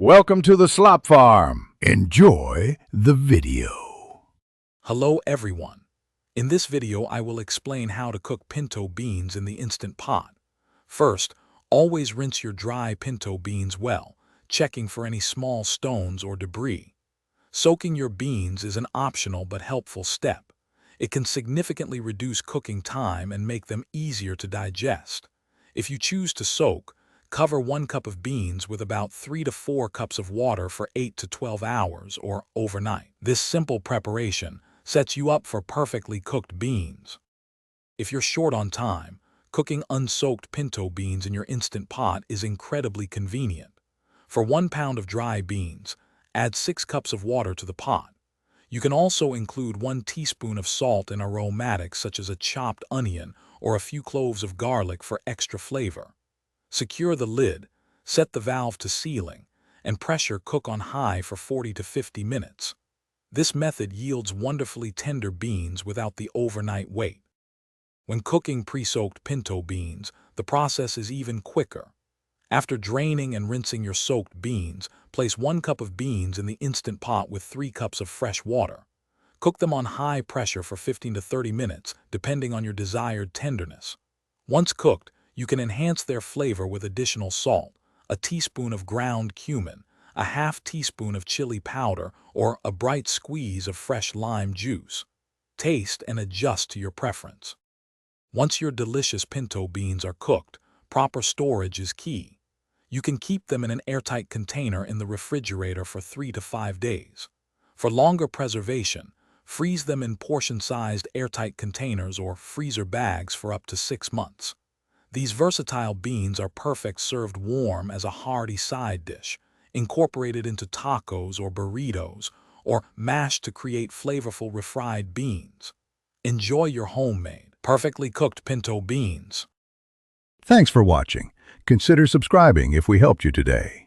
Welcome to the Slop Farm. Enjoy the video. Hello everyone. In this video I will explain how to cook pinto beans in the Instant Pot. First, always rinse your dry pinto beans well, checking for any small stones or debris. Soaking your beans is an optional but helpful step. It can significantly reduce cooking time and make them easier to digest. If you choose to soak, cover 1 cup of beans with about 3 to 4 cups of water for 8 to 12 hours or overnight. This simple preparation sets you up for perfectly cooked beans. If you're short on time, cooking unsoaked pinto beans in your Instant Pot is incredibly convenient. For 1 pound of dry beans, add 6 cups of water to the pot. You can also include 1 teaspoon of salt and aromatics such as a chopped onion or a few cloves of garlic for extra flavor. Secure the lid, set the valve to sealing, and pressure cook on high for 40 to 50 minutes. This method yields wonderfully tender beans without the overnight wait. When cooking pre-soaked pinto beans, the process is even quicker. After draining and rinsing your soaked beans, place 1 cup of beans in the Instant Pot with 3 cups of fresh water. Cook them on high pressure for 15 to 30 minutes, depending on your desired tenderness. Once cooked, you can enhance their flavor with additional salt, a teaspoon of ground cumin, a half teaspoon of chili powder, or a bright squeeze of fresh lime juice. Taste and adjust to your preference. Once your delicious pinto beans are cooked, proper storage is key. You can keep them in an airtight container in the refrigerator for 3 to 5 days. For longer preservation, freeze them in portion-sized airtight containers or freezer bags for up to 6 months. These versatile beans are perfect served warm as a hearty side dish, incorporated into tacos or burritos, or mashed to create flavorful refried beans. Enjoy your homemade, perfectly cooked pinto beans. Thanks for watching. Consider subscribing if we helped you today.